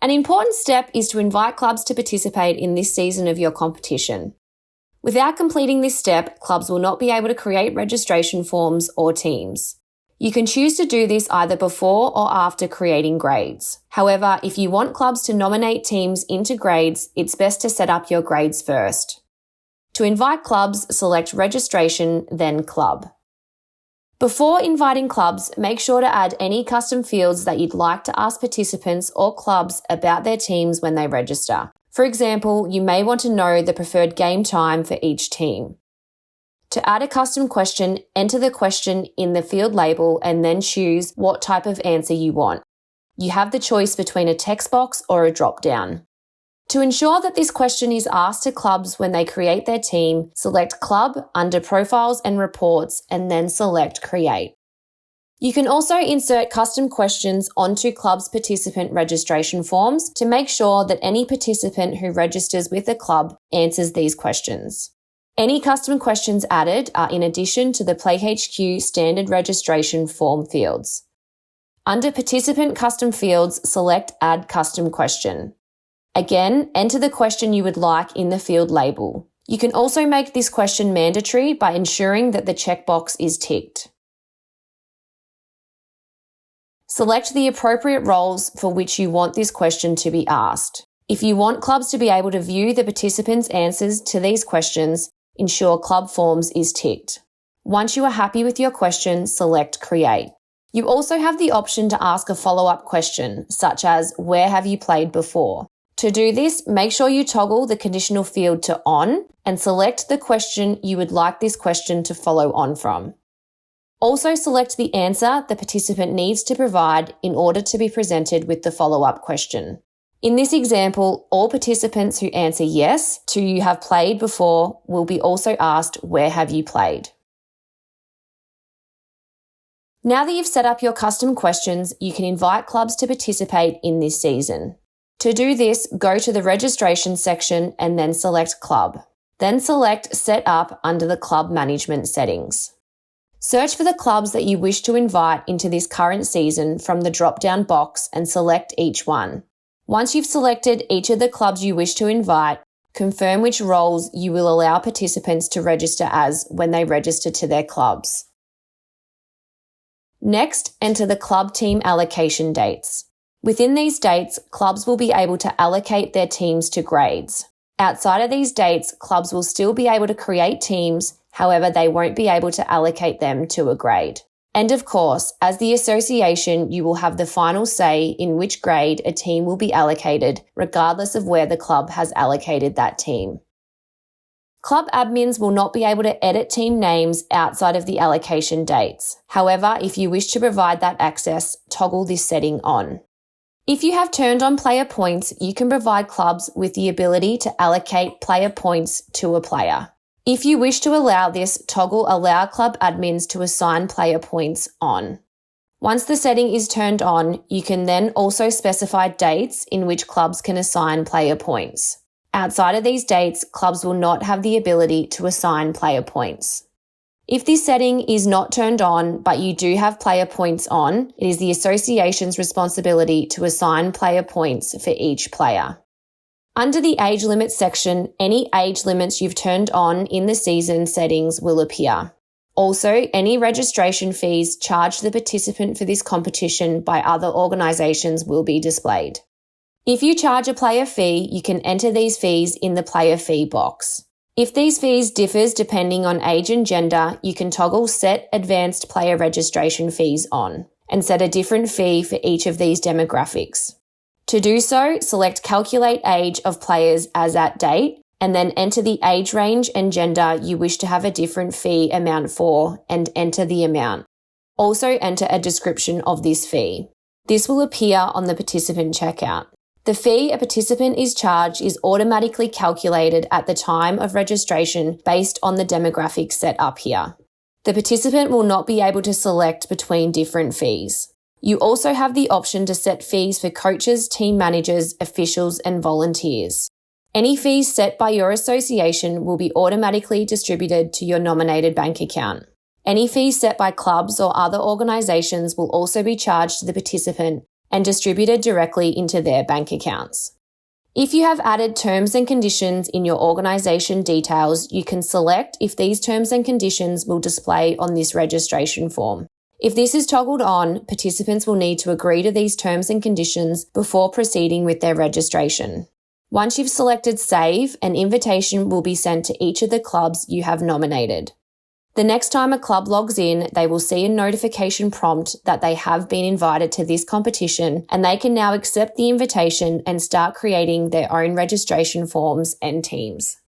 An important step is to invite clubs to participate in this season of your competition. Without completing this step, clubs will not be able to create registration forms or teams. You can choose to do this either before or after creating grades. However, if you want clubs to nominate teams into grades, it's best to set up your grades first. To invite clubs, select Registration, then Club. Before inviting clubs, make sure to add any custom fields that you'd like to ask participants or clubs about their teams when they register. For example, you may want to know the preferred game time for each team. To add a custom question, enter the question in the field label and then choose what type of answer you want. You have the choice between a text box or a drop-down. To ensure that this question is asked to clubs when they create their team, select Club under Profiles and Reports and then select Create. You can also insert custom questions onto clubs' participant registration forms to make sure that any participant who registers with a club answers these questions. Any custom questions added are in addition to the PlayHQ standard registration form fields. Under Participant Custom Fields, select Add Custom Question. Again, enter the question you would like in the field label. You can also make this question mandatory by ensuring that the checkbox is ticked. Select the appropriate roles for which you want this question to be asked. If you want clubs to be able to view the participants' answers to these questions, ensure Club Forms is ticked. Once you are happy with your question, select Create. You also have the option to ask a follow-up question, such as, where have you played before? To do this, make sure you toggle the conditional field to On and select the question you would like this question to follow on from. Also select the answer the participant needs to provide in order to be presented with the follow-up question. In this example, all participants who answer yes to you have played before will be also asked, where have you played? Now that you've set up your custom questions, you can invite clubs to participate in this season. To do this, go to the registration section and then select Club. Then select Set Up under the Club Management settings. Search for the clubs that you wish to invite into this current season from the drop-down box and select each one. Once you've selected each of the clubs you wish to invite, confirm which roles you will allow participants to register as when they register to their clubs. Next, enter the club team allocation dates. Within these dates, clubs will be able to allocate their teams to grades. Outside of these dates, clubs will still be able to create teams, however, they won't be able to allocate them to a grade. And of course, as the association, you will have the final say in which grade a team will be allocated, regardless of where the club has allocated that team. Club admins will not be able to edit team names outside of the allocation dates. However, if you wish to provide that access, toggle this setting on. If you have turned on player points, you can provide clubs with the ability to allocate player points to a player. If you wish to allow this, toggle Allow Club Admins to assign player points on. Once the setting is turned on, you can then also specify dates in which clubs can assign player points. Outside of these dates, clubs will not have the ability to assign player points. If this setting is not turned on, but you do have player points on, it is the association's responsibility to assign player points for each player. Under the age limit section, any age limits you've turned on in the season settings will appear. Also, any registration fees charged the participant for this competition by other organisations will be displayed. If you charge a player fee, you can enter these fees in the player fee box. If these fees differs depending on age and gender, you can toggle Set Advanced Player Registration Fees on and set a different fee for each of these demographics. To do so, select Calculate Age of Players as at date and then enter the age range and gender you wish to have a different fee amount for and enter the amount. Also enter a description of this fee. This will appear on the participant checkout. The fee a participant is charged is automatically calculated at the time of registration based on the demographics set up here. The participant will not be able to select between different fees. You also have the option to set fees for coaches, team managers, officials, and volunteers. Any fees set by your association will be automatically distributed to your nominated bank account. Any fees set by clubs or other organisations will also be charged to the participant and distributed directly into their bank accounts. If you have added terms and conditions in your organisation details, you can select if these terms and conditions will display on this registration form. If this is toggled on, participants will need to agree to these terms and conditions before proceeding with their registration. Once you've selected Save, an invitation will be sent to each of the clubs you have nominated. The next time a club logs in, they will see a notification prompt that they have been invited to this competition, and they can now accept the invitation and start creating their own registration forms and teams.